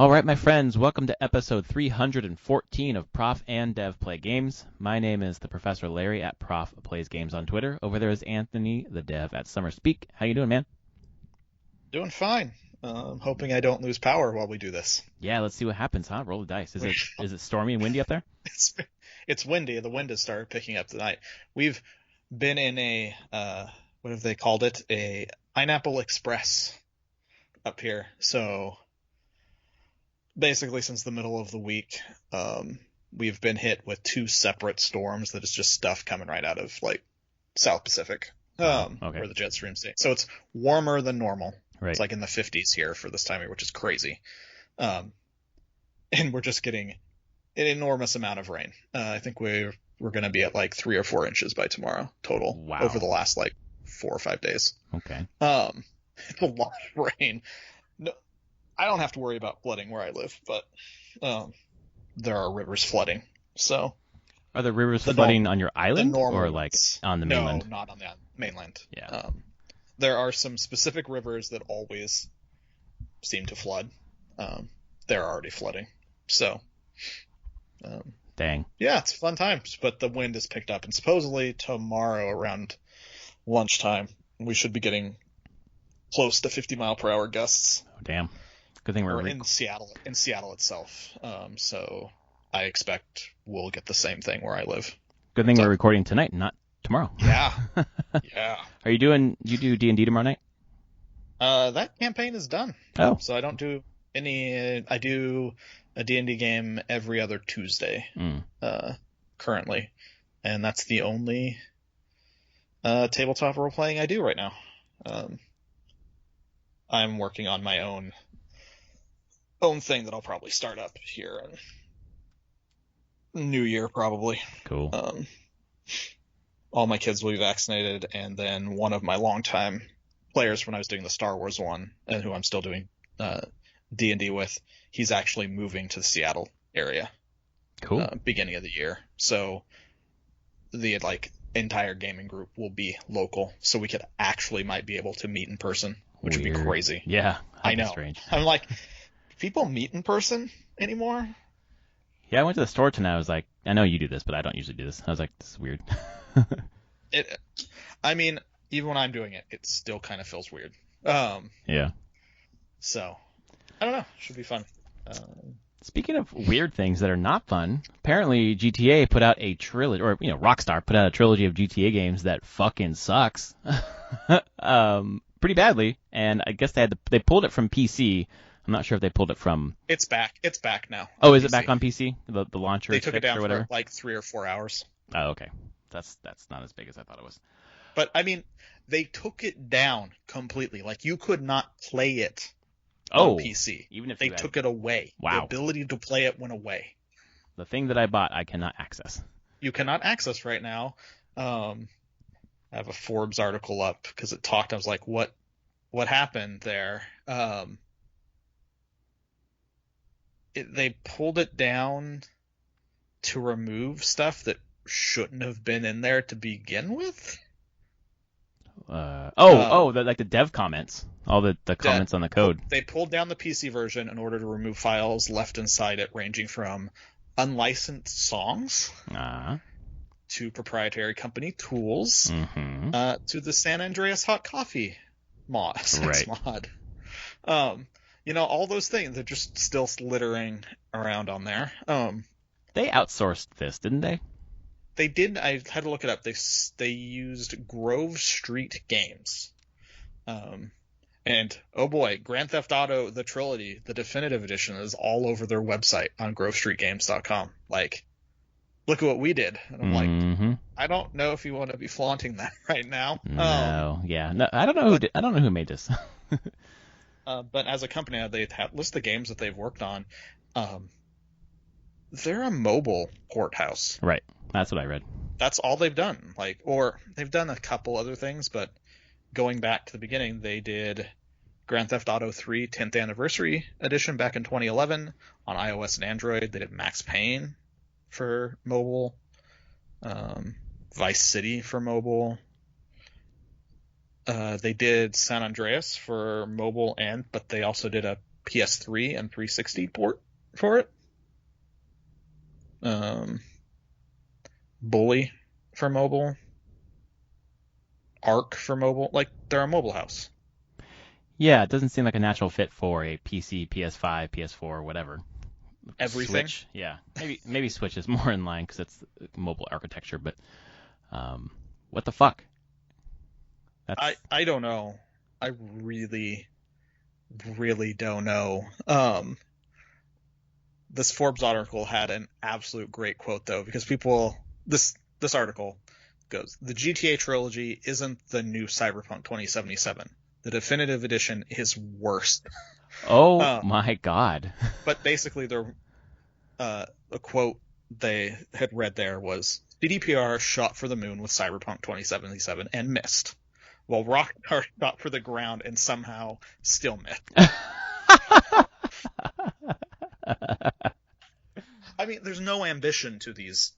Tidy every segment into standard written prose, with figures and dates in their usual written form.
All right, my friends, welcome to episode 314 of Prof and Dev Play Games. My name is the Professor Larry at Prof Plays Games on Twitter. Over there is Anthony, the Dev at Summer Speak. How you doing, man? Doing fine. Hoping I don't lose power while we do this. Yeah, let's see what happens, huh? Roll the dice. Is it stormy and windy up there? It's windy. The wind has started picking up tonight. We've been in a what have they called it? A pineapple express up here. So basically, since the middle of the week, we've been hit with two separate storms that is just stuff coming right out of like South Pacific, Okay. where the jet stream stays. So it's warmer than normal. Right. It's like in the 50s here for this time of year, which is crazy. And we're just getting an enormous amount of rain. I think we're going to be at like 3 or 4 inches by tomorrow total. Wow. Over the last like 4 or 5 days. Okay. It's a lot of rain. No, I don't have to worry about flooding where I live, but there are rivers flooding. So Are the rivers flooding on your island or like on the mainland? No, not on the mainland. Yeah. There are some specific rivers that always seem to flood. They're already flooding. So, Dang. yeah, it's fun times, but the wind has picked up. And supposedly tomorrow around lunchtime, we should be getting close to 50-mile-per-hour gusts. Oh, damn. Good thing we're in Seattle itself. So I expect we'll get the same thing where I live. Good thing we're recording tonight, not tomorrow. Yeah. Yeah. Are you do D&D tomorrow night? That campaign is done. Oh. So I don't do any. I do a D&D game every other Tuesday. Currently, and that's the only tabletop role playing I do right now. I'm working on my own thing that I'll probably start up here in New Year, probably. Cool. All my kids will be vaccinated, and then one of my longtime players when I was doing the Star Wars one, and who I'm still doing D&D with, he's actually moving to the Seattle area. Cool. Beginning of the year. So the entire gaming group will be local, so we might be able to meet in person, which would be crazy. Yeah, I know. Strange. I'm like, people meet in person anymore? Yeah, I went to the store tonight. I was like, I know you do this, but I don't usually do this. I was like, this is weird. I mean, even when I'm doing it, it still kind of feels weird. Yeah. So, I don't know. Should be fun. Speaking of weird things that are not fun, apparently GTA put out a trilogy, or Rockstar put out a trilogy of GTA games that fucking sucks, pretty badly. And I guess they pulled it from PC. I'm not sure if they pulled it from. It's back. It's back now. Oh, is it back on PC? The launcher. They took it down or whatever? For like 3 or 4 hours. Oh, okay. That's not as big as I thought it was. But I mean, they took it down completely. Like you could not play it on PC. Even if they took it away. Wow. The ability to play it went away. The thing that I bought, I cannot access. You cannot access right now. I have a Forbes article up because it talked. I was like, what happened there? They pulled it down to remove stuff that shouldn't have been in there to begin with. Like the dev comments, all the comments on the code. They pulled down the PC version in order to remove files left inside it, ranging from unlicensed songs to proprietary company tools to the San Andreas hot coffee mod. Right. All those things are just still littering around on there. They outsourced this, didn't they? They did. I had to look it up. They used Grove Street Games. And oh boy, Grand Theft Auto, the trilogy, the definitive edition is all over their website on grovestreetgames.com. Like, look at what we did. And I'm like, I don't know if you want to be flaunting that right now. No, I don't know I don't know who made this. But as a company, they list the games that they've worked on. They're a mobile port house. Right. That's what I read. That's all they've done. Or they've done a couple other things, but going back to the beginning, they did Grand Theft Auto 3 10th Anniversary Edition back in 2011 on iOS and Android. They did Max Payne for mobile, Vice City for mobile. They did San Andreas for mobile, but they also did a PS3 and 360 port for it. Bully for mobile. Arc for mobile. Like, they're a mobile house. Yeah, it doesn't seem like a natural fit for a PC, PS5, PS4, whatever. Everything. Switch, yeah. Maybe Switch is more in line because it's mobile architecture, but what the fuck? I don't know. I really, really don't know. This Forbes article had an absolute great quote though, because this article goes, the GTA trilogy isn't the new Cyberpunk 2077. The definitive edition is worse. Oh my god. But basically a quote they had read there was, CDPR shot for the moon with Cyberpunk 2077 and missed, while Rockstar shot for the ground and somehow still missed. I mean, there's no ambition to these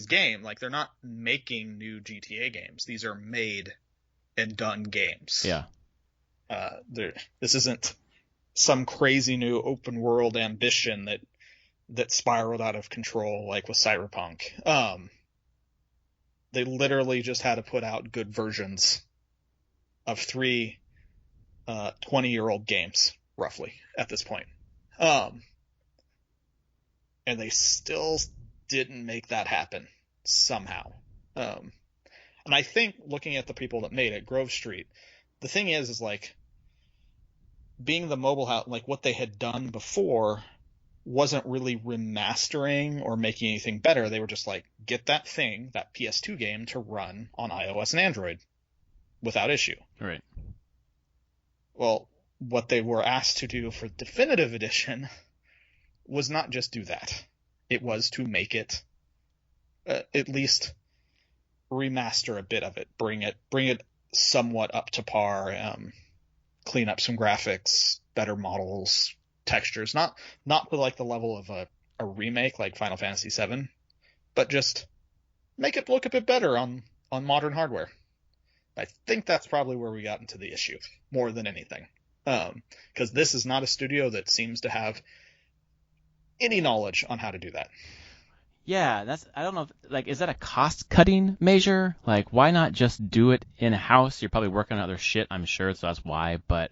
games. Like, they're not making new GTA games. These are made and done games. Yeah. This isn't some crazy new open world ambition that spiraled out of control like with Cyberpunk. They literally just had to put out good versions of 3 20-year-old games, roughly, at this point. And they still didn't make that happen somehow. And I think, looking at the people that made it, Grove Street, the thing is like, being the mobile house, like what they had done before wasn't really remastering or making anything better. They were just like, get that PS2 game to run on iOS and Android without issue. Right. Well, what they were asked to do for Definitive Edition was not just do that. It was to make it at least remaster a bit of it, bring it somewhat up to par, clean up some graphics, better models, textures, not to like the level of a remake like Final Fantasy VII, but just make it look a bit better on modern hardware. I think that's probably where we got into the issue more than anything, because this is not a studio that seems to have any knowledge on how to do that. Yeah, I don't know, is that a cost-cutting measure? Like, why not just do it in-house? You're probably working on other shit, I'm sure, so that's why, but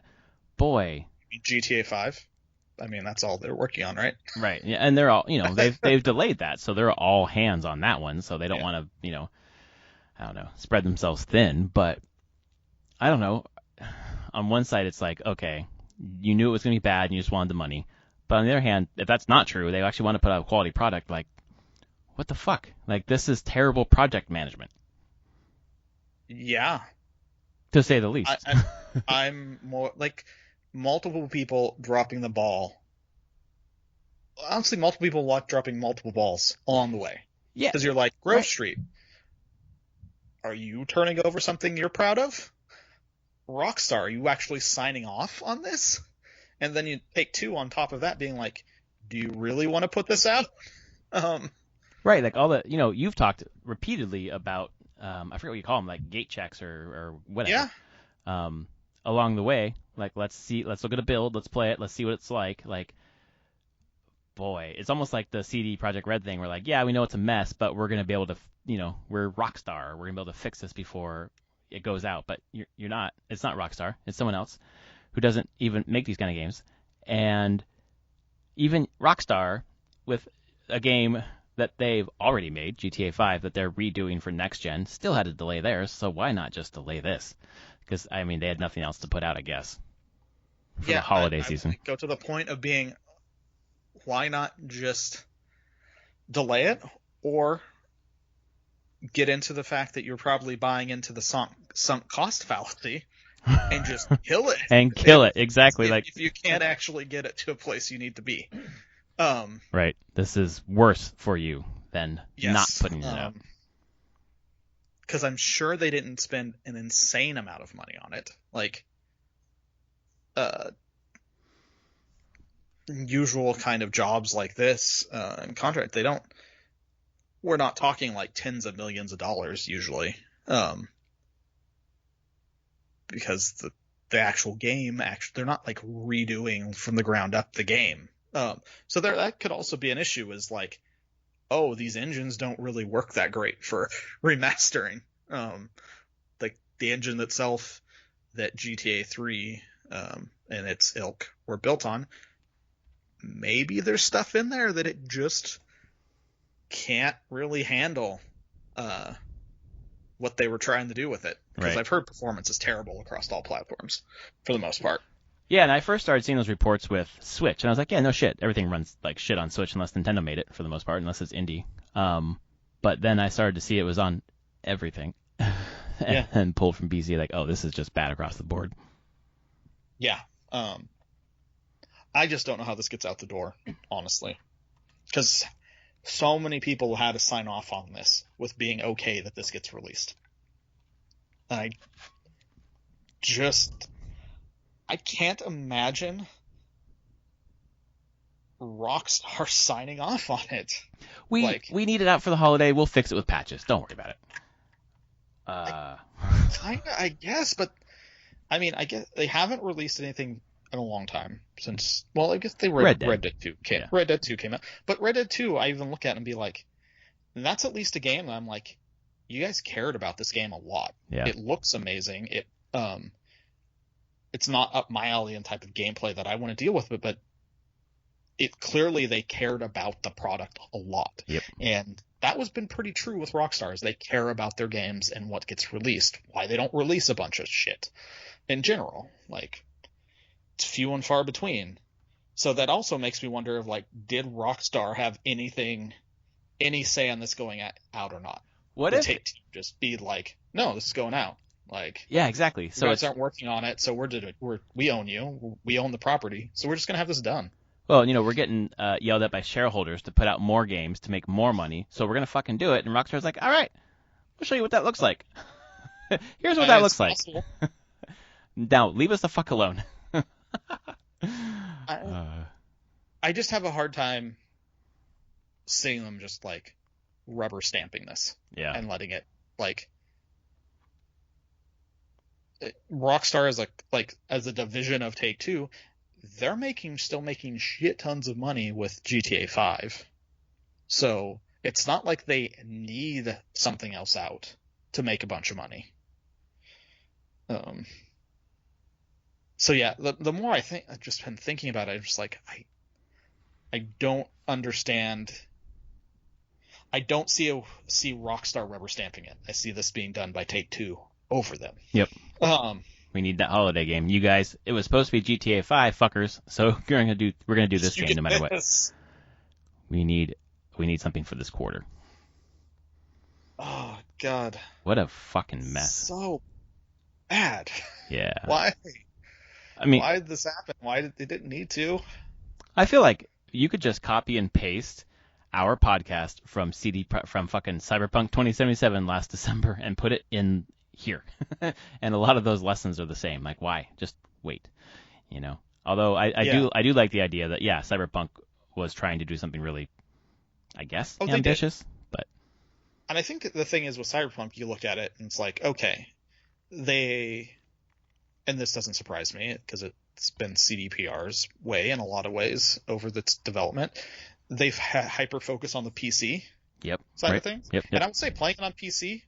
boy. GTA 5? I mean, that's all they're working on, right? Right, yeah, and they're all, they've delayed that, so they're all hands on that one, so they don't want to, I don't know, spread themselves thin, but I don't know. On one side, it's like, okay, you knew it was going to be bad and you just wanted the money. But on the other hand, if that's not true, they actually want to put out a quality product, like, what the fuck? Like, this is terrible project management. Yeah. To say the least. I'm more, like, multiple people dropping the ball. Honestly, multiple people dropping multiple balls along the way. Yeah. Because you're like, Grove Street, are you turning over something you're proud of? Rockstar, are you actually signing off on this? And then you take 2 on top of that, being like, do you really want to put this out? Right, like all the, you've talked repeatedly about, I forget what you call them, like gate checks or whatever. Yeah. Along the way, like, let's look at a build, let's play it, let's see what it's like. Like, boy, it's almost like the CD Projekt Red thing. We're like, yeah, we know it's a mess, but we're going to be able to, we're Rockstar. We're going to be able to fix this before it goes out. But you're not. It's not Rockstar. It's someone else who doesn't even make these kind of games. And even Rockstar, with a game that they've already made, GTA 5, that they're redoing for next gen, still had to delay theirs. So why not just delay this? Because, I mean, they had nothing else to put out, I guess, for the holiday season. Go to the point of being, why not just delay it, or get into the fact that you're probably buying into the sunk cost fallacy and just kill it. And kill it, exactly. If you can't actually get it to a place you need to be. Right. This is worse for you than not putting it out. Because I'm sure they didn't spend an insane amount of money on it. Like, usual kind of jobs like this and contract, we're not talking like tens of millions of dollars usually, because the actual game. They're not like redoing from the ground up the game. So that could also be an issue, is like, oh, these engines don't really work that great for remastering. Like the engine itself that GTA 3 and its ilk were built on, maybe there's stuff in there that it just can't really handle what they were trying to do with it. Because I've heard performance is terrible across all platforms for the most part. Yeah, and I first started seeing those reports with Switch, and I was like, yeah, no shit. Everything runs like shit on Switch unless Nintendo made it, for the most part, unless it's indie. But then I started to see it was on everything. and pulled from BC, like, oh, this is just bad across the board. Yeah. I just don't know how this gets out the door, honestly. Because so many people had to sign off on this with being okay that this gets released. I can't imagine Rockstar signing off on it. We need it out for the holiday. We'll fix it with patches. Don't worry about it. Kinda, I guess, but I mean, I guess they haven't released anything in a long time since. Well, I guess Red Dead 2 came. Yeah. Red Dead 2 came out, but Red Dead 2, I even look at it and be like, that's at least a game that I'm like, you guys cared about this game a lot. Yeah. It looks amazing. It's not up my alley and type of gameplay that I want to deal with, but it clearly they cared about the product a lot. Yep. And that was been pretty true with Rockstar. They care about their games and what gets released. Why they don't release a bunch of shit in general. Like, it's few and far between. So that also makes me wonder if, like, did Rockstar have any say on this going out or not? What if Take just be like, no, this is going out. Like, yeah, exactly. So you guys aren't working on it, so we own you. We own the property, so we're just gonna have this done. Well, we're getting yelled at by shareholders to put out more games to make more money, so we're gonna fucking do it. And Rockstar's like, all right, we'll show you what that looks like. Here's what that looks like. Now, leave us the fuck alone. I just have a hard time seeing them just like rubber stamping this, and letting it like. Rockstar is as a division of Take-Two, they're still making shit tons of money with GTA 5. So it's not like they need something else out to make a bunch of money. So yeah, the more I've just been thinking about it, I'm just like, I don't understand. I don't see Rockstar rubber stamping it. I see this being done by Take-Two over them. Yep. We need that holiday game. You guys, it was supposed to be GTA 5, fuckers. So we're gonna do this game no matter what. We need something for this quarter. Oh God. What a fucking mess. So bad. Yeah. Why? I mean, why did this happen? They didn't need to? I feel like you could just copy and paste our podcast from fucking Cyberpunk 2077 last December and put it in here. And a lot of those lessons are the same. Like, why? Just wait. Although I do like the idea that Cyberpunk was trying to do something really, I guess, ambitious. But and I think that the thing is with Cyberpunk, you looked at it and it's like, okay, and this doesn't surprise me because it's been CDPR's way in a lot of ways over its development. They've hyper focused on the PC side of things. Yep. And I would say playing on PC,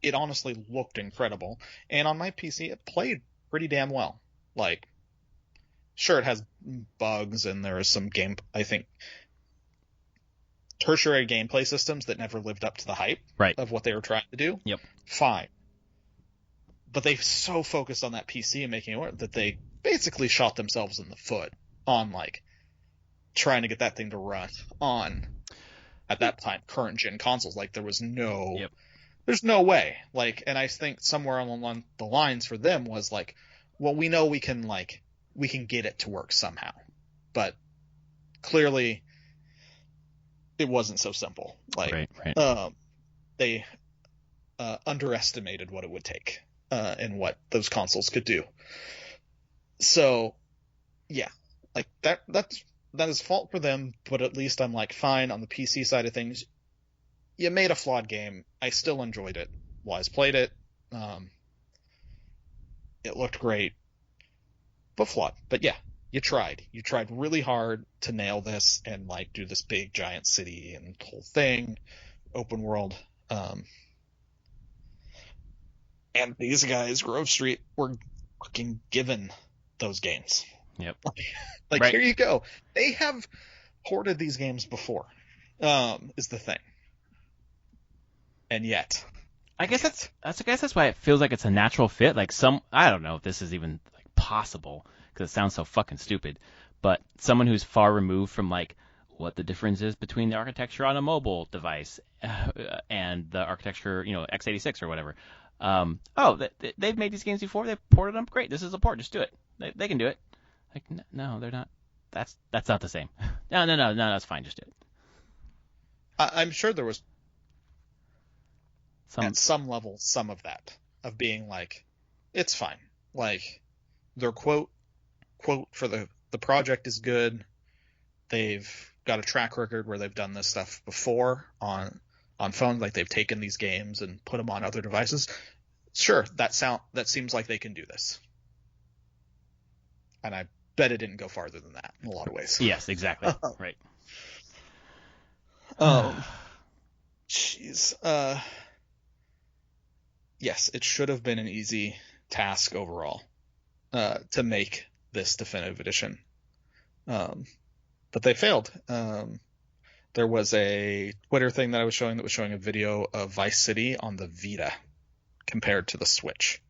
it honestly looked incredible. And on my PC, it played pretty damn well. Like, sure, it has bugs and there is some tertiary gameplay systems that never lived up to the hype of what they were trying to do. Yep. Fine. But they so focused on that PC and making it work that they basically shot themselves in the foot on, like, trying to get that thing to run on, at that time, current gen consoles. Like, there was there's no way. Like, and I think somewhere along the lines for them was like, well, we know we can get it to work somehow. But clearly it wasn't so simple. Like, they underestimated what it would take and what those consoles could do. So, yeah, like that is fault for them, but at least I'm like, fine, on the PC side of things, you made a flawed game. I still enjoyed it while I played it. It looked great. but flawed. But yeah, you tried. You tried really hard to nail this and like do this big giant city and whole thing, open world. And these guys, Grove Street, were fucking given those games. Yep. Like Right. Here you go. They have ported these games before, is the thing. And yet, I guess that's why it feels like it's a natural fit. Like I don't know if this is even like possible because it sounds so fucking stupid. But someone who's far removed from like what the difference is between the architecture on a mobile device and the architecture, x86 or whatever. They've made these games before. They've ported them. Great. This is a port. Just do it. They can do it. Like no, they're not. That's not the same. No. That's fine. Just do it. I'm sure there was at some level some of that of being like, it's fine. Like their quote for the project is good. They've got a track record where they've done this stuff before on phones. Like they've taken these games and put them on other devices. Sure, that seems like they can do this. And I bet it didn't go farther than that in a lot of ways. Yes, exactly. Right. Jeez. Yes, it should have been an easy task overall to make this definitive edition. But they failed. There was a Twitter thing that I was showing that was showing a video of Vice City on the Vita compared to the Switch.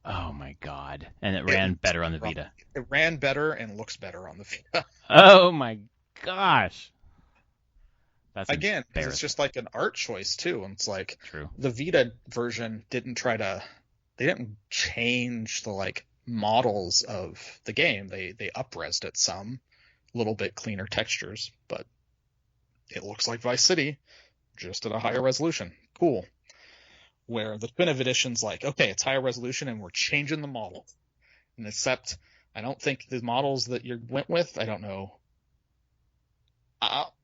Oh my god. And it ran better on the Vita. It ran better and looks better on the Vita. Oh my gosh. That's again, because it's just like an art choice too. And it's like true. The Vita version didn't change the like models of the game. They up-resed it some, a little bit cleaner textures, but it looks like Vice City, just at a higher resolution. Cool. Where the definitive edition's like, okay, it's higher resolution and we're changing the model. And except I don't think the models that you went with, I don't know.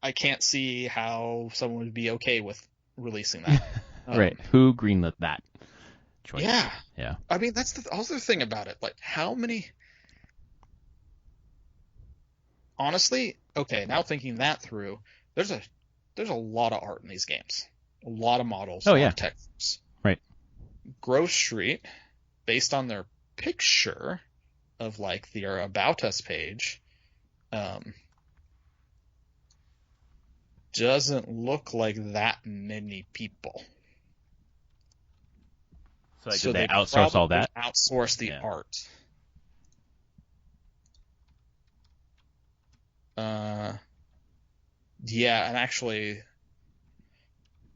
I can't see how someone would be okay with releasing that. Right. Who greenlit that choice? Yeah. I mean, that's the other thing about it. Like, how many... Honestly, okay, now thinking that through, there's a lot of art in these games. A lot of models. Oh, yeah. Of textures. Right. Grove Street, based on their picture of, like, their About Us page, doesn't look like that many people. So they outsource all that? Outsource the art. Yeah, and actually,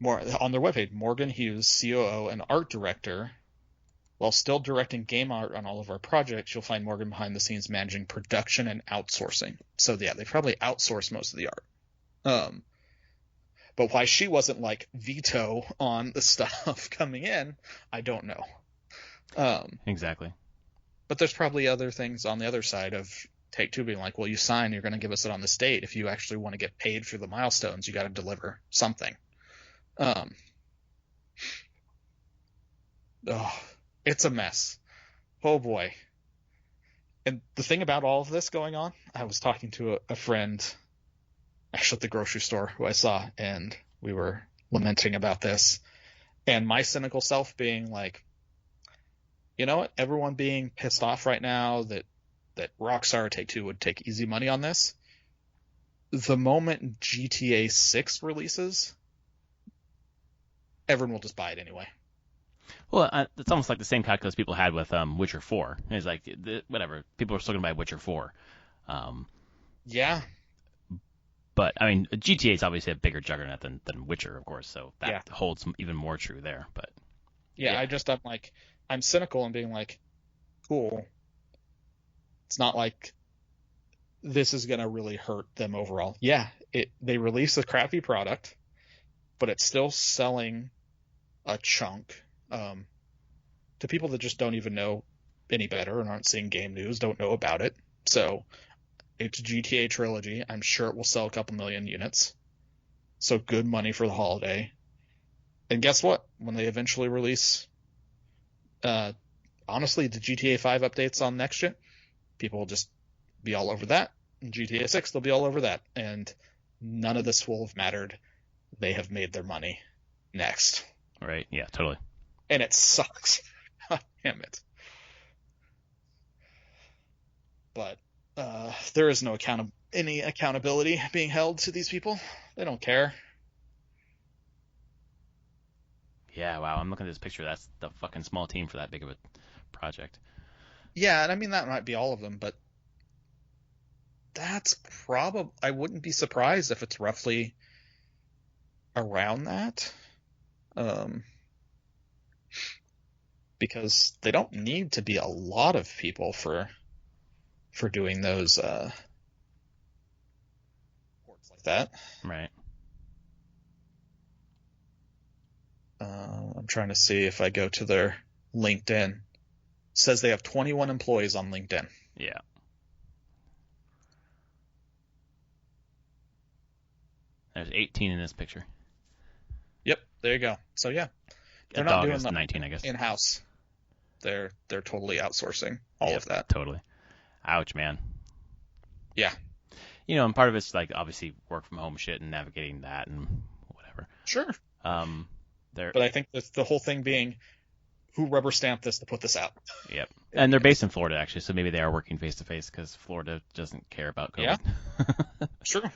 more on their webpage, Morgan Hughes, COO and art director. While still directing game art on all of our projects, you'll find Morgan behind the scenes managing production and outsourcing. So yeah, they probably outsource most of the art. But why she wasn't like veto on the stuff coming in, I don't know. Exactly. But there's probably other things on the other side of Take-Two being like, well, you sign, you're going to give us it on this date. If you actually want to get paid for the milestones, you got to deliver something. It's a mess. Oh boy. And the thing about all of this going on, I was talking to a friend actually at the grocery store who I saw, and we were lamenting about this, and my cynical self being like, you know what, everyone being pissed off right now that Rockstar Take-Two would take easy money on this. The moment GTA 6 releases, everyone will just buy it anyway. Well, it's almost like the same calculus people had with Witcher 4. It's like, whatever, people are still going to buy Witcher 4. Yeah. But, I mean, GTA is obviously a bigger juggernaut than Witcher, of course, so that holds even more true there. But yeah. I'm cynical and being like, cool. It's not like this is going to really hurt them overall. Yeah, they release a crappy product, but it's still selling a chunk to people that just don't even know any better and aren't seeing game news, don't know about it. So it's GTA Trilogy. I'm sure it will sell a couple million units. So good money for the holiday. And guess what? When they eventually release, honestly, the GTA 5 updates on next gen, people will just be all over that. In GTA 6, they'll be all over that. And none of this will have mattered. They have made their money. Next. Right. Yeah, totally. And it sucks. God damn it. But there is no any accountability being held to these people. They don't care. Yeah, wow. I'm looking at this picture. That's the fucking small team for that big of a project. Yeah, and I mean, that might be all of them, but that's probably, I wouldn't be surprised if it's roughly around that. Because they don't need to be a lot of people for doing those ports like that. Right. I'm trying to see if I go to their LinkedIn. It says they have 21 employees on LinkedIn. Yeah. There's 18 in this picture. Yep, there you go. So yeah, they're That not dog doing is that 19, I guess. in-house. They're totally outsourcing all Yep, of that. Totally. Ouch, man. Yeah. You know, and part of it's like obviously work from home shit and navigating that and whatever. Sure. They're But I think that's the whole thing being, who rubber stamped this to put this out? Yep. And they're based in Florida actually, so maybe they are working face to face because Florida doesn't care about COVID. Yeah. Sure.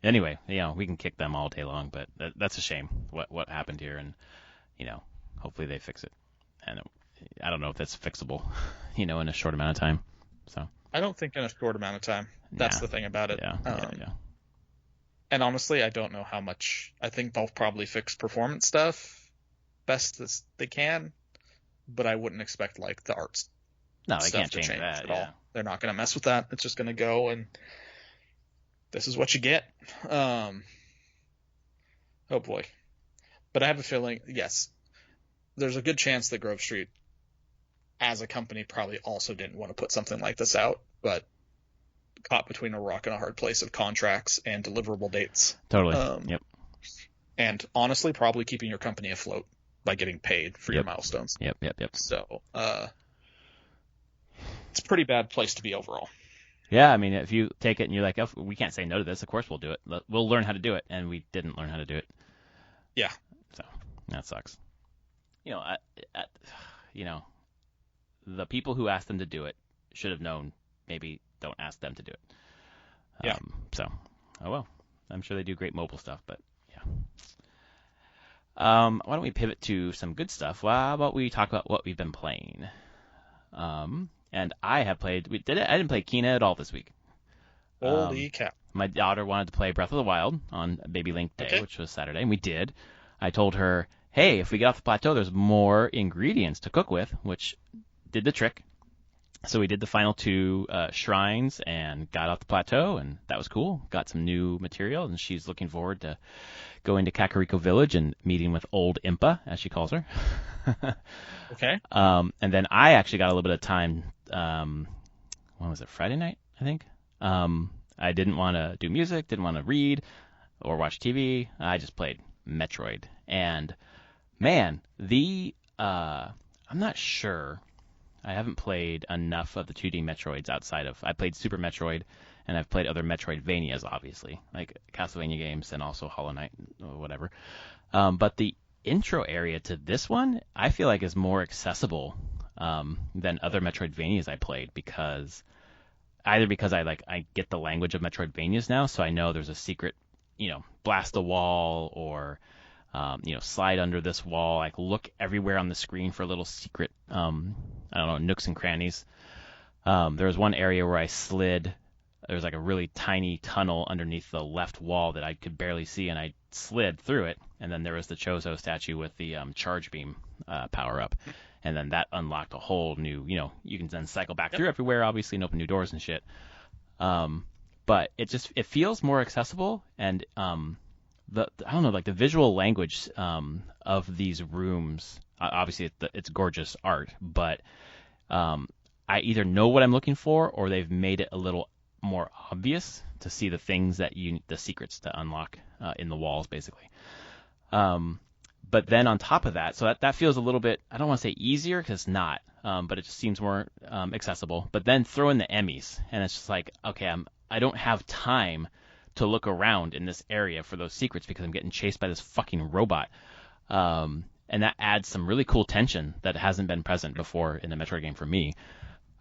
Anyway, you know, we can kick them all day long, but that's a shame what happened here, and you know, hopefully they fix it. And I don't know if that's fixable, you know, in a short amount of time. So I don't think in a short amount of time. That's the thing about it. Yeah. And honestly, I don't know how much. I think they'll probably fix performance stuff best as they can, but I wouldn't expect like the arts. No, they stuff can't to change that at all. They're not going to mess with that. It's just going to go, and this is what you get. Oh boy. But I have a feeling, yes, there's a good chance that Grove Street, as a company, probably also didn't want to put something like this out, but caught between a rock and a hard place of contracts and deliverable dates. Totally. Yep. And honestly, probably keeping your company afloat by getting paid for your Yep. milestones. Yep. So, it's a pretty bad place to be overall. Yeah, I mean, if you take it and you're like, oh, we can't say no to this, of course we'll do it. We'll learn how to do it, and we didn't learn how to do it. Yeah. So that sucks. You know, you know, the people who asked them to do it should have known. Maybe don't ask them to do it. Yeah. So, oh well. I'm sure they do great mobile stuff, but yeah. Why don't we pivot to some good stuff? Well, how about we talk about what we've been playing? And I have played. I didn't play Kina at all this week. Holy cow. My daughter wanted to play Breath of the Wild on Baby Link Day, which was Saturday, and we did. I told her, hey, if we get off the plateau, there's more ingredients to cook with, which did the trick. So we did the final 2 shrines and got off the plateau, and that was cool. Got some new material, and she's looking forward to going to Kakariko Village and meeting with Old Impa, as she calls her. Okay. And then I actually got a little bit of time. When was it? Friday night, I think. I didn't want to do music, didn't want to read or watch TV. I just played Metroid. And man, I'm not sure. I haven't played enough of the 2D Metroids outside of. I played Super Metroid, and I've played other Metroidvanias, obviously, like Castlevania games and also Hollow Knight or whatever. But the intro area to this one, I feel like is more accessible than other Metroidvanias I played because I get the language of Metroidvanias now, so I know there's a secret, blast the wall or slide under this wall. Like look everywhere on the screen for little secret, nooks and crannies. There was one area where I slid. There was like a really tiny tunnel underneath the left wall that I could barely see, and I slid through it. And then there was the Chozo statue with the charge beam power up, and then that unlocked a whole new. You can then cycle back through everywhere, obviously, and open new doors and shit. But it feels more accessible, and the visual language of these rooms. Obviously, it's gorgeous art, but I either know what I'm looking for, or they've made it a little more obvious to see the things the secrets to unlock in the walls, basically. But But then on top of that, so that feels a little bit, I don't want to say easier because it's not, but it just seems more accessible. But then throw in the Emmys, and it's just like, okay, I don't have time to look around in this area for those secrets because I'm getting chased by this fucking robot. And that adds some really cool tension that hasn't been present before in a Metroid game for me.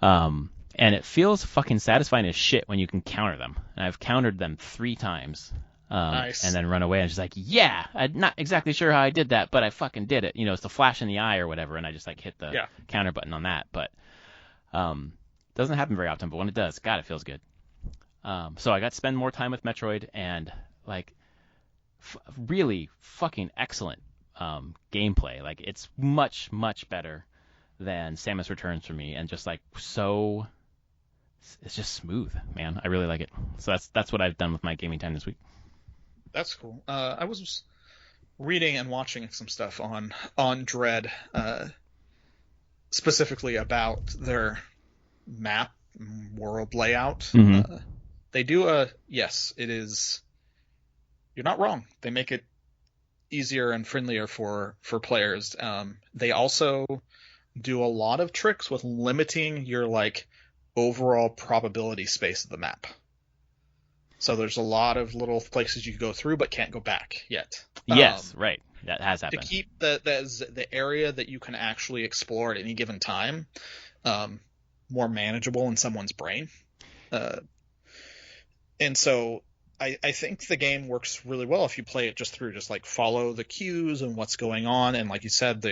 And it feels fucking satisfying as shit when you can counter them. And I've countered them 3 times. Nice. And then run away and just like, yeah, I'm not exactly sure how I did that, but I fucking did it. You know, it's the flash in the eye or whatever, and I just like hit the counter button on that. But doesn't happen very often, but when it does, God, it feels good. So I got to spend more time with Metroid and like really fucking excellent gameplay. Like it's much, much better than Samus Returns for me, and just like so, it's just smooth, man. I really like it. So that's what I've done with my gaming time this week. That's cool. I was reading and watching some stuff on Dread, specifically about their map world layout. Mm-hmm. They do yes, it is. You're not wrong. They make it easier and friendlier for players. They also do a lot of tricks with limiting your like overall probability space of the map. So there's a lot of little places you can go through but can't go back yet. Yes, right. That has happened. To keep the area that you can actually explore at any given time more manageable in someone's brain. And so I think the game works really well if you play it just like follow the cues and what's going on. And like you said,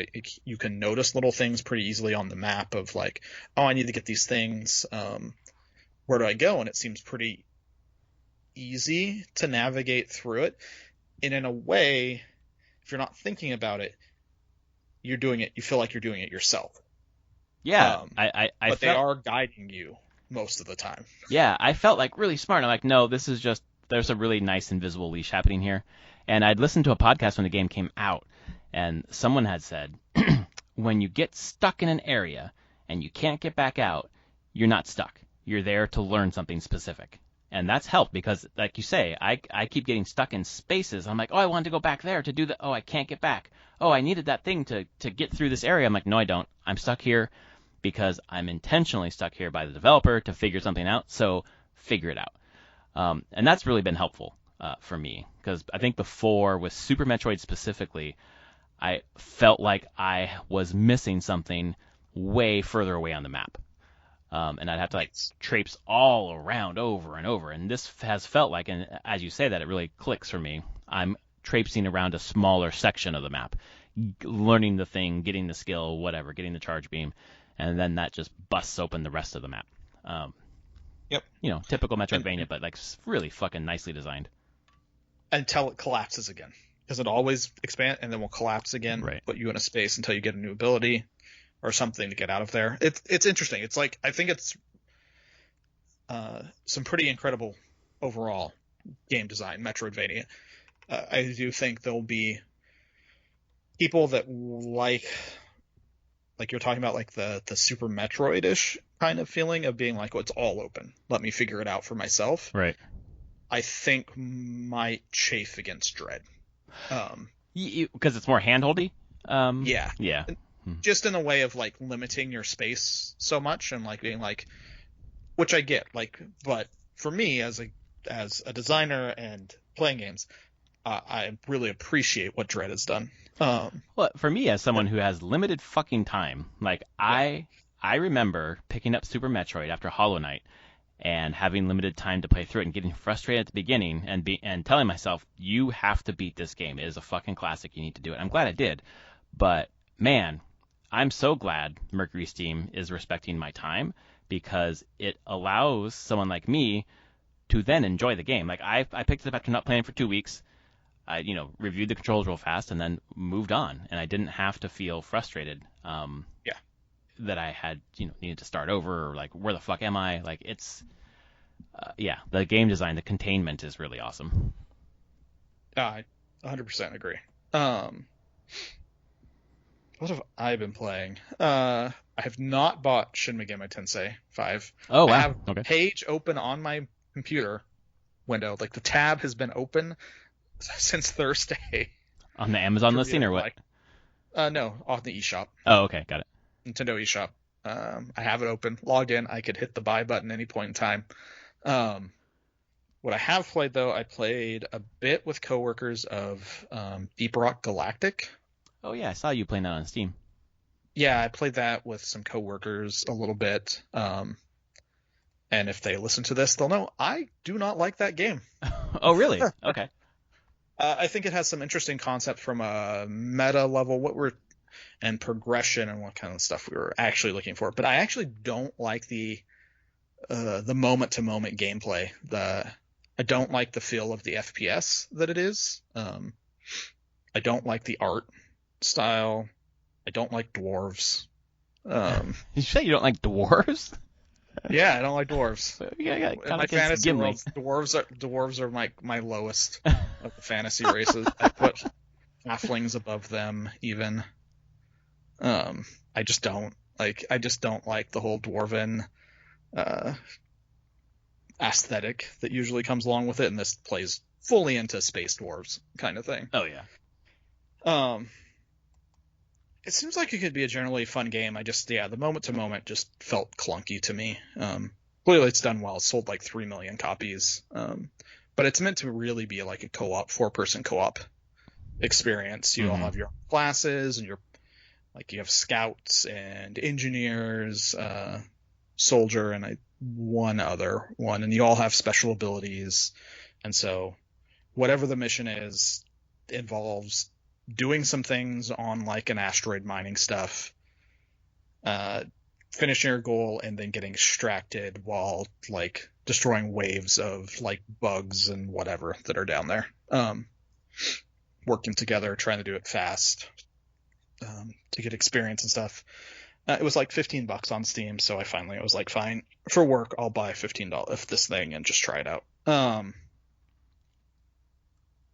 you can notice little things pretty easily on the map of like, oh, I need to get these things. Where do I go? And it seems pretty easy to navigate through it. And in a way, if you're not thinking about it, you feel like you're doing it yourself. Yeah. But they are guiding you most of the time. Yeah, I felt like really smart. I'm like, no, this is just, there's a really nice invisible leash happening here. And I'd listened to a podcast when the game came out, and someone had said, when you get stuck in an area and you can't get back out, you're not stuck. You're there to learn something specific. And that's helped because, like you say, I keep getting stuck in spaces. I'm like, oh, I wanted to go back there to do that. Oh, I can't get back. Oh, I needed that thing to get through this area. I'm like, no, I don't. I'm stuck here because I'm intentionally stuck here by the developer to figure something out. So figure it out. And that's really been helpful for me because I think before with Super Metroid specifically, I felt like I was missing something way further away on the map. And I'd have to like traipse all around over and over. And this has felt like, and as you say that, it really clicks for me. I'm traipsing around a smaller section of the map, learning the thing, getting the skill, whatever, getting the charge beam, and then that just busts open the rest of the map. Yep. You know, typical Metroidvania, but like really fucking nicely designed. Until it collapses again. Because it always expands and then will collapse again, right. Put you in a space until you get a new ability or something to get out of there. It's interesting. It's like, I think it's some pretty incredible overall game design, Metroidvania. I do think there'll be people that like you're talking about, like the Super Metroid-ish kind of feeling of being like, oh, it's all open. Let me figure it out for myself. Right. I think might chafe against Dread. Because it's more handholdy? Yeah. Yeah. Just in a way of like limiting your space so much and like being like, which I get, like, but for me as a designer and playing games, I really appreciate what Dread has done. Well, for me as someone who has limited fucking time, like I remember picking up Super Metroid after Hollow Knight and having limited time to play through it and getting frustrated at the beginning and telling myself, you have to beat this game. It is a fucking classic. You need to do it. I'm glad I did, but man, I'm so glad Mercury Steam is respecting my time because it allows someone like me to then enjoy the game. Like I picked it up after not playing for 2 weeks. I reviewed the controls real fast and then moved on, and I didn't have to feel frustrated. That I had needed to start over or like where the fuck am I? Like it's the game design, the containment is really awesome. I 100% agree. What have I been playing? I have not bought Shin Megami Tensei 5. Oh, wow. I have okay. a page open on my computer window. Like the tab has been open since Thursday. On the Amazon listing or what? Like, No, on the eShop, Oh, okay, got it. Nintendo eShop. I have it open, logged in. I could hit the buy button any point in time. Um, what I have played though, I played a bit with coworkers of Deep Rock Galactic. Oh yeah, I saw you playing that on Steam. Yeah, I played that with some coworkers a little bit. And if they listen to this, they'll know I do not like that game. Oh really? Okay. I think it has some interesting concept from a meta level, and progression and what kind of stuff we were actually looking for. But I actually don't like the moment to moment gameplay. I don't like the feel of the FPS that it is. I don't like the art style. I don't like dwarves. You say you don't like dwarves? Yeah, I don't like dwarves. Yeah, In my fantasy world, dwarves are my lowest of the fantasy races. I put halflings above them even. I just don't like the whole dwarven aesthetic that usually comes along with it, and this plays fully into space dwarves kind of thing. Oh yeah. It seems like it could be a generally fun game. The moment to moment just felt clunky to me. Clearly it's done well. It sold like 3 million copies. But it's meant to really be like a co-op, 4-person co-op experience. You all have your classes and you have scouts and engineers, soldier, and one other one, and you all have special abilities. And so whatever the mission is involves doing some things on like an asteroid mining stuff, finishing your goal, and then getting extracted while like destroying waves of like bugs and whatever that are down there. Working together, trying to do it fast, to get experience and stuff. It was like $15 on Steam, so I was like, fine, for work, I'll buy $15 of this thing and just try it out.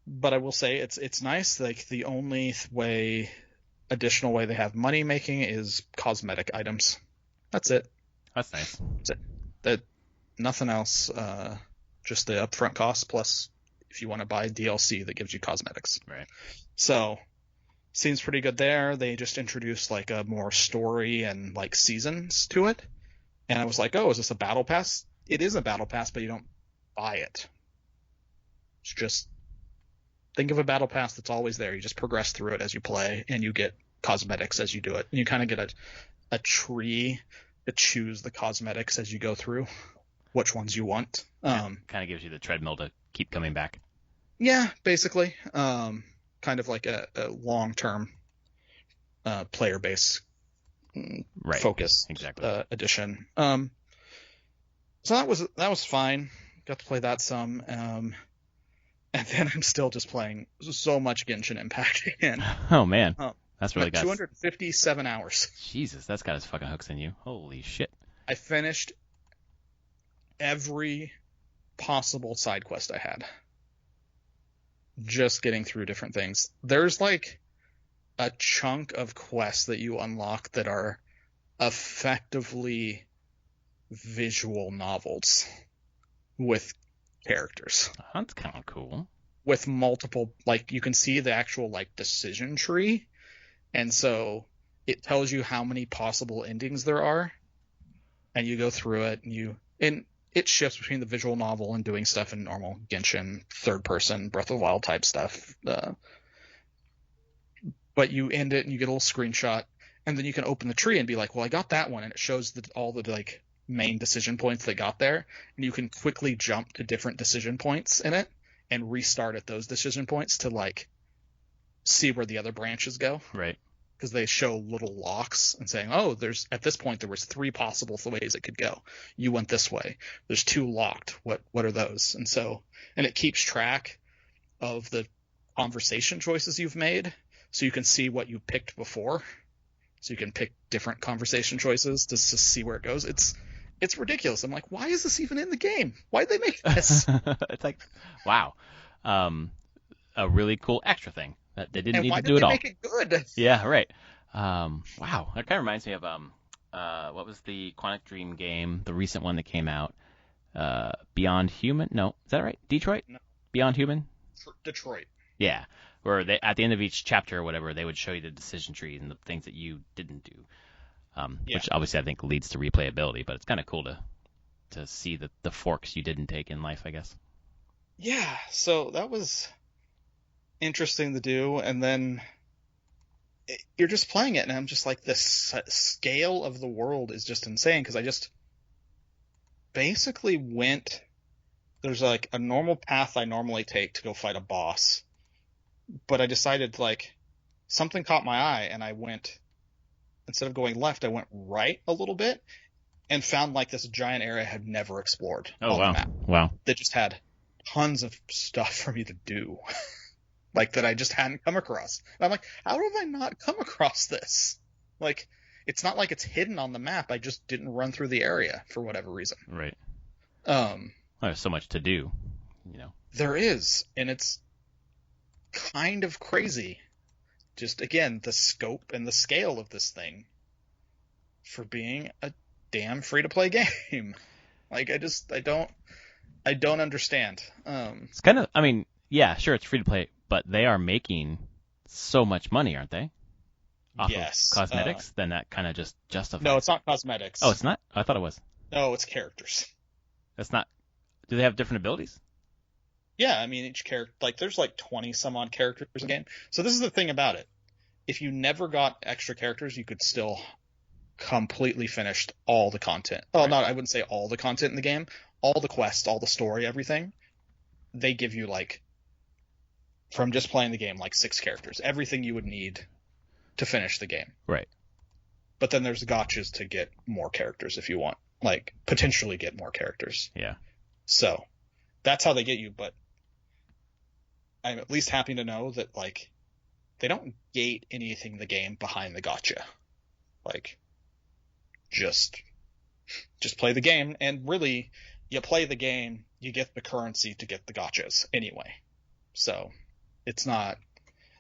But I will say it's nice. Like the only additional way they have money making is cosmetic items. That's it. That's nice. That's it. That nothing else. Just the upfront cost plus if you want to buy DLC that gives you cosmetics. Right. So seems pretty good there. They just introduced like a more story and like seasons to it, and I was like, oh, is this a battle pass? It is a battle pass, but you don't buy it. It's just think of a battle pass that's always there. You just progress through it as you play, and you get cosmetics as you do it. And you kind of get a tree to choose the cosmetics as you go through, which ones you want. Kind of gives you the treadmill to keep coming back. Yeah, basically. Kind of like a long-term player base focus exactly. edition. So that was fine. Got to play that some. And then I'm still just playing so much Genshin Impact again. Oh man, that's really got 257 hours. Jesus, that's got his fucking hooks in you. Holy shit! I finished every possible side quest I had. Just getting through different things. There's like a chunk of quests that you unlock that are effectively visual novels with characters. That's kind of cool. With multiple, like you can see the actual like decision tree, and so it tells you how many possible endings there are, and you go through it, and it shifts between the visual novel and doing stuff in normal Genshin, third person, Breath of the Wild type stuff. But you end it and you get a little screenshot, and then you can open the tree and be like, well, I got that one, and it shows all the like main decision points that got there, and you can quickly jump to different decision points in it and restart at those decision points to like see where the other branches go. Right. Because they show little locks and saying, oh, at this point there was 3 possible ways it could go. You went this way. There's 2 locked. What are those? And it keeps track of the conversation choices you've made, so you can see what you picked before. So you can pick different conversation choices to see where it goes. It's ridiculous. I'm like, why is this even in the game? Why did they make this? It's like, wow, a really cool extra thing that they didn't need to do it all. Make it good? Yeah, right. Wow, that kind of reminds me of what was the Quantic Dream game, the recent one that came out? Beyond Human? No, is that right? Detroit? No. Beyond Human? Detroit. Yeah, or they, at the end of each chapter or whatever, they would show you the decision tree and the things that you didn't do. Which obviously I think leads to replayability, but it's kind of cool to see the forks you didn't take in life, I guess. Yeah, so that was interesting to do, and then you're just playing it, and I'm just like, this scale of the world is just insane, because I just basically went, there's like a normal path I normally take to go fight a boss, but I decided, like, something caught my eye, and I went, instead of going left, I went right a little bit, and found like this giant area I had never explored on the map. Wow. That just had tons of stuff for me to do. Like, that I just hadn't come across. And I'm like, how have I not come across this? Like, it's not like it's hidden on the map. I just didn't run through the area for whatever reason. Right. There's so much to do, you know. There is, and it's kind of crazy. Just, again, the scope and the scale of this thing for being a damn free-to-play game. Like, I don't understand. It's kind of, I mean, yeah, sure, it's free to play, but they are making so much money, aren't they? Off Yes. of cosmetics, then that kind of just justifies. No, it's not cosmetics. Oh, it's not? I thought it was. No, it's characters. That's not. Do they have different abilities? Yeah, I mean, each character, like, there's like 20 some odd characters in the game. So this is the thing about it. If you never got extra characters, you could still completely finish all the content. Oh, Right. no, I wouldn't say all the content in the game. All the quests, all the story, everything. They give you, like, from just playing the game, like 6 characters. Everything you would need to finish the game. Right. But then there's gotchas to get more characters if you want. Like, potentially get more characters. Yeah. So, that's how they get you, but I'm at least happy to know that, like, they don't gate anything in the game behind the gotcha. Like, just play the game, and really, you play the game, you get the currency to get the gotchas anyway. So, it's not,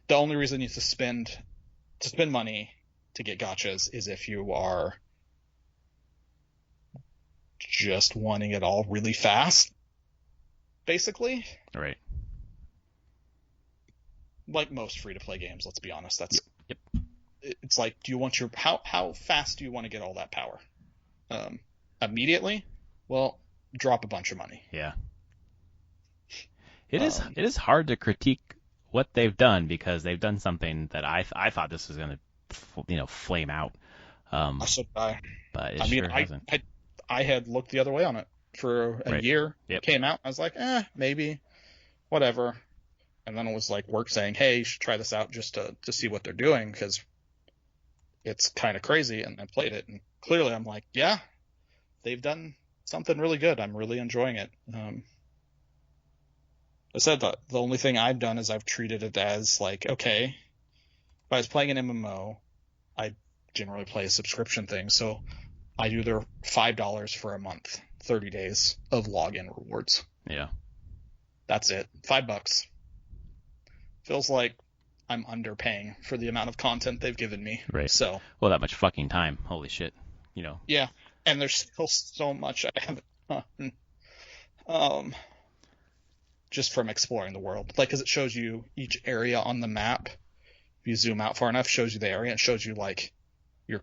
the only reason you have to spend money to get gotchas is if you are just wanting it all really fast, basically. Right. Like most free-to-play games, let's be honest. That's Yep. It's like, do you want your how fast do you want to get all that power? Immediately? Well, drop a bunch of money. Yeah. It is hard to critique what they've done, because they've done something that I thought this was going to flame out. I should die. But it sure hasn't. I had looked the other way on it for a year. Yep. It came out. I was like, maybe, whatever. And then it was like work saying, hey, you should try this out just to see what they're doing, because it's kind of crazy. And I played it, and clearly I'm like, yeah, they've done something really good. I'm really enjoying it. I said that the only thing I've done is I've treated it as like, okay, if I was playing an MMO, I generally play a subscription thing. So I do their $5 for a month, 30 days of login rewards. Yeah. That's it. $5. Feels like I'm underpaying for the amount of content they've given me. Right. So. Well, that much fucking time. Holy shit. You know. Yeah. And there's still so much I haven't done. Just from exploring the world. Like, because it shows you each area on the map. If you zoom out far enough, shows you the area. It shows you, like, your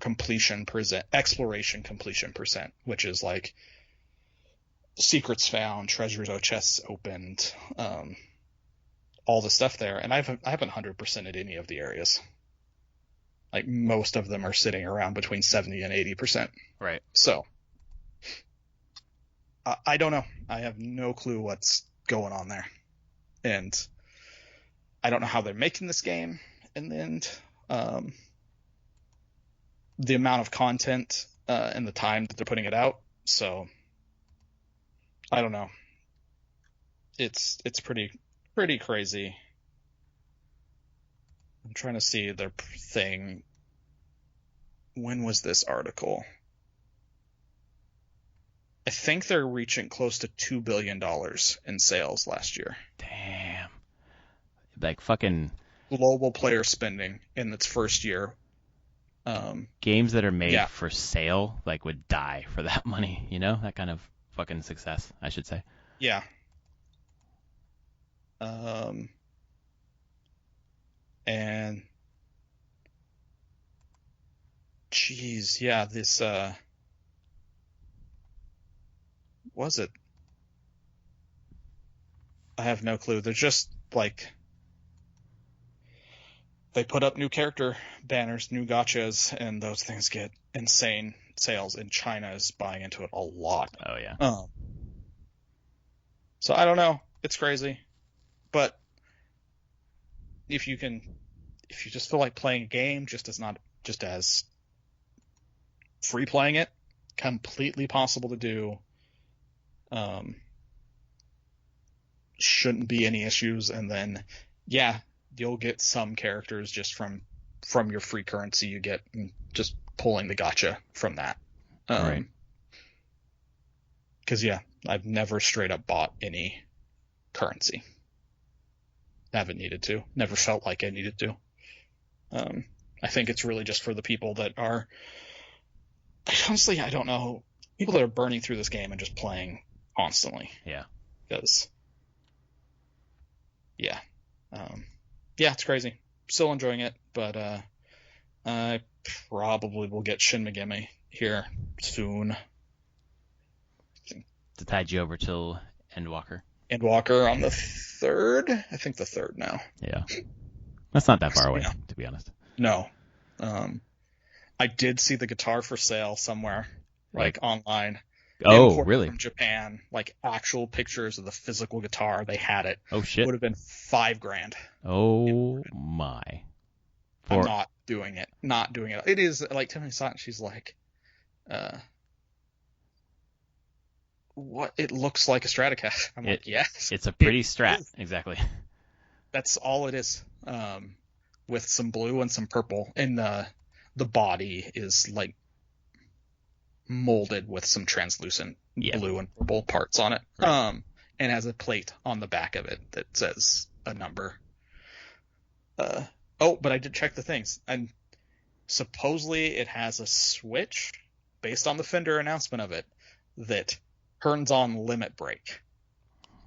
exploration completion percent, which is, like, secrets found, treasures or chests opened, all the stuff there. And I haven't 100%ed any of the areas. Like, most of them are sitting around between 70 and 80%. Right. So, I don't know. I have no clue what's going on there. And I don't know how they're making this game in the end. The amount of content and the time that they're putting it out. So, I don't know. It's pretty crazy. I'm trying to see their thing. When was this article? I think they're reaching close to $2 billion in sales last year. Damn. Like fucking global player spending in its first year. Games that are made for sale like would die for that money, you know? That kind of fucking success, I should say. Yeah. And jeez, yeah, this was it? I have no clue. They're just like they put up new character banners, new gotchas, and those things get insane sales, and China is buying into it a lot. Oh yeah. So I don't know. It's crazy. But if you just feel like playing a game just as free playing it, completely possible to do. Shouldn't be any issues. And then, yeah, you'll get some characters just from your free currency you get, and just pulling the gacha from that. Right. Because yeah, I've never straight up bought any currency. Haven't needed to. Never felt like I needed to. I think it's really just for the people that are. Honestly, I don't know. People that are burning through this game and just playing constantly. Yeah. Because. Yeah. Yeah, it's crazy. Still enjoying it, but I probably will get Shin Megami here soon. To tide you over till Endwalker. Endwalker on the 3rd? I think the 3rd now. Yeah. That's not that far away, to be honest. No. I did see the guitar for sale somewhere, like online. Oh, really? From Japan, like actual pictures of the physical guitar. They had it. Oh shit! Would have been $5,000. Oh my! I'm not doing it. Not doing it. It is like Tiffany saw it. She's like, "What? It looks like a Stratocaster." I'm like, "Yes." It's a pretty Strat. Exactly. That's all it is. With some blue and some purple, and the body is like molded with some translucent blue and purple parts on it. Right. And has a plate on the back of it that says a number. But I did check the things, and supposedly it has a switch based on the Fender announcement of it that turns on limit break.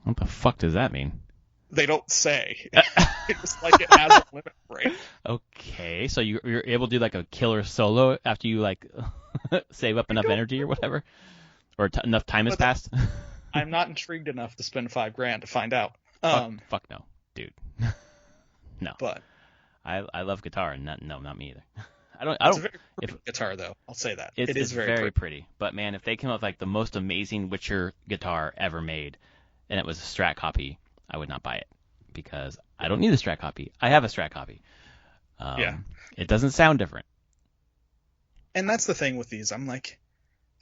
What the fuck does that mean? They don't say. It's like it has a limit break. Okay, so you're able to do like a killer solo after you like save up enough energy or whatever, or enough time has passed. I'm not intrigued enough to spend $5,000 to find out. Fuck no, dude. No. But I love guitar, and not me either. It's a very pretty guitar, though. I'll say that. It's very pretty. But man, if they came up with like the most amazing Witcher guitar ever made, and it was a Strat copy, I would not buy it because I don't need a Strat copy. I have a Strat copy. It doesn't sound different. And that's the thing with these. I'm like,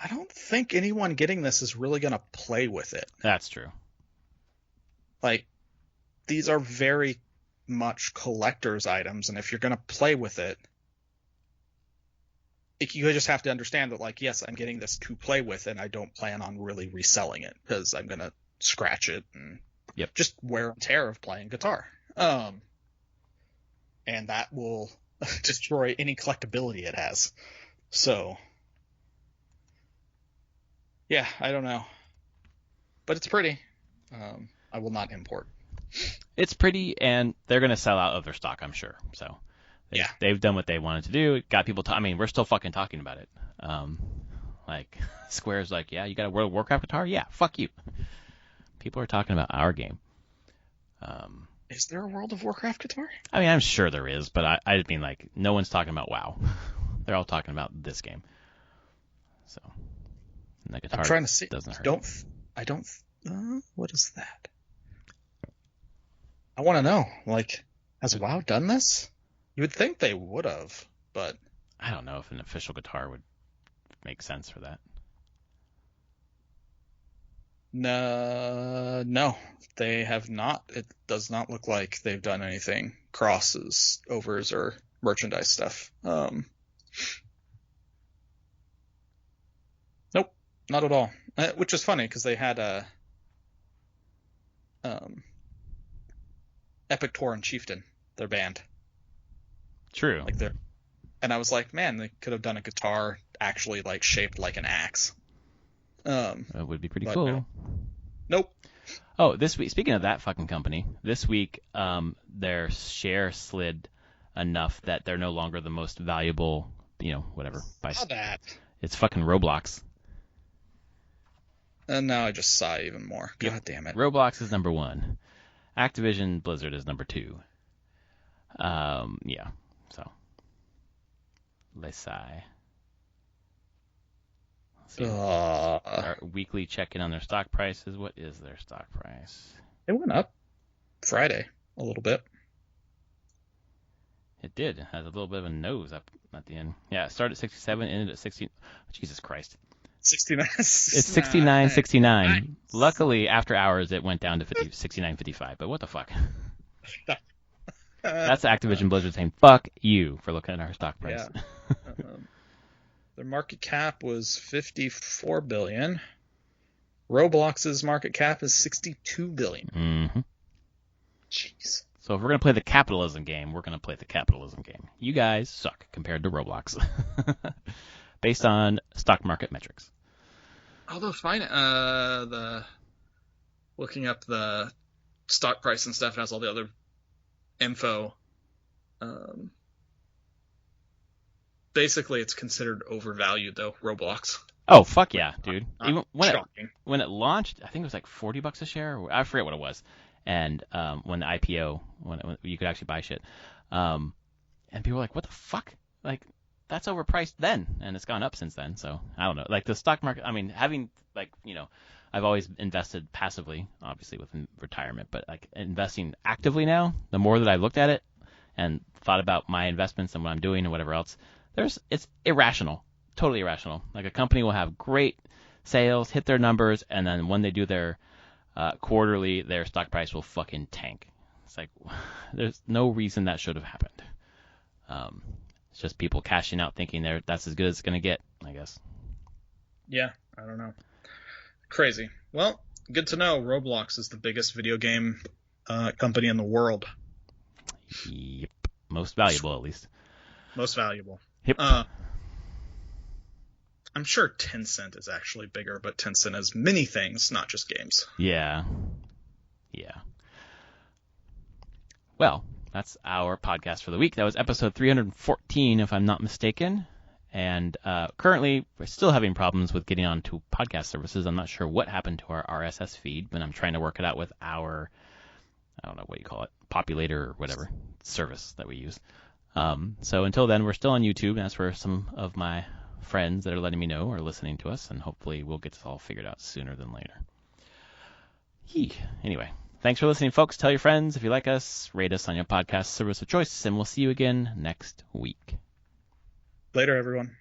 I don't think anyone getting this is really going to play with it. That's true. Like, these are very much collector's items, and if you're going to play with it, you just have to understand that, like, yes, I'm getting this to play with, and I don't plan on really reselling it because I'm going to scratch it and just wear and tear of playing guitar. And that will destroy any collectability it has. So, yeah, I don't know. But it's pretty. I will not import. It's pretty, and they're going to sell out of their stock, I'm sure. So, they've done what they wanted to do. It got people I mean, we're still fucking talking about it. Like, Square's like, yeah, you got a World of Warcraft guitar? Yeah, fuck you. People are talking about our game. Is there a World of Warcraft guitar? I mean, I'm sure there is, but I mean, like, no one's talking about WoW. They're all talking about this game. So, and the guitar I'm trying to see. Doesn't hurt. What is that? I want to know. Like, has WoW done this? You would think they would have, but I don't know if an official guitar would make sense for that. No, they have not. It does not look like they've done anything. Crosses, overs, or merchandise stuff. Nope, not at all. Which is funny because they had a Epic Tour and Chieftain, their band. True. And I was like, man, they could have done a guitar actually like shaped like an axe. That would be pretty cool. No. Nope. Oh, this week, speaking of that fucking company, this week their share slid enough that they're no longer the most valuable, whatever. Saw that. It's fucking Roblox. And now I just sigh even more. God damn it. Roblox is number 1. Activision Blizzard is number 2. Yeah. So, let's sigh. Our weekly check-in on their stock prices. What is their stock price? It went up Friday a little bit. It did. It has a little bit of a nose up at the end. Yeah, it started at 67, ended at 16. Jesus Christ. 69. It's 69.69. Nice. Luckily, after hours, it went down to 69.55. But what the fuck? That's Activision Blizzard saying, fuck you for looking at our stock price. Yeah. Their market cap was $54 billion. Roblox's market cap is $62 billion. Mm-hmm. Jeez. So if we're going to play the capitalism game, we're going to play the capitalism game. You guys suck compared to Roblox. Based on stock market metrics. Although looking up the stock price and stuff has all the other info. Basically, it's considered overvalued, though, Roblox. Oh, fuck yeah, dude. Even Shocking. when it launched, I think it was like $40 a share. I forget what it was. And when the IPO, when you could actually buy shit. And people were like, what the fuck? Like, that's overpriced then. And it's gone up since then. So, I don't know. Like, the stock market, I mean, having, like, I've always invested passively, obviously, with retirement. But, like, investing actively now, the more that I looked at it and thought about my investments and what I'm doing and whatever else, it's irrational, totally irrational. Like a company will have great sales, hit their numbers, and then when they do their quarterly, their stock price will fucking tank. It's like there's no reason that should have happened. It's just people cashing out thinking that's as good as it's gonna get, I guess. Yeah, I don't know. Crazy. Well, good to know. Roblox is the biggest video game company in the world. Yep, most valuable at least. Most valuable. Yep. I'm sure Tencent is actually bigger, but Tencent has many things, not just games. Yeah. Well, that's our podcast for the week. That was episode 314, if I'm not mistaken. And currently, we're still having problems with getting onto podcast services. I'm not sure what happened to our RSS feed, but I'm trying to work it out with our, I don't know what you call it, populator or whatever service that we use. So until then, we're still on YouTube, and that's where some of my friends that are letting me know are listening to us, and hopefully we'll get this all figured out sooner than later. Anyway, thanks for listening, folks. Tell your friends if you like us, rate us on your podcast service of choice, and we'll see you again next week. Later, everyone.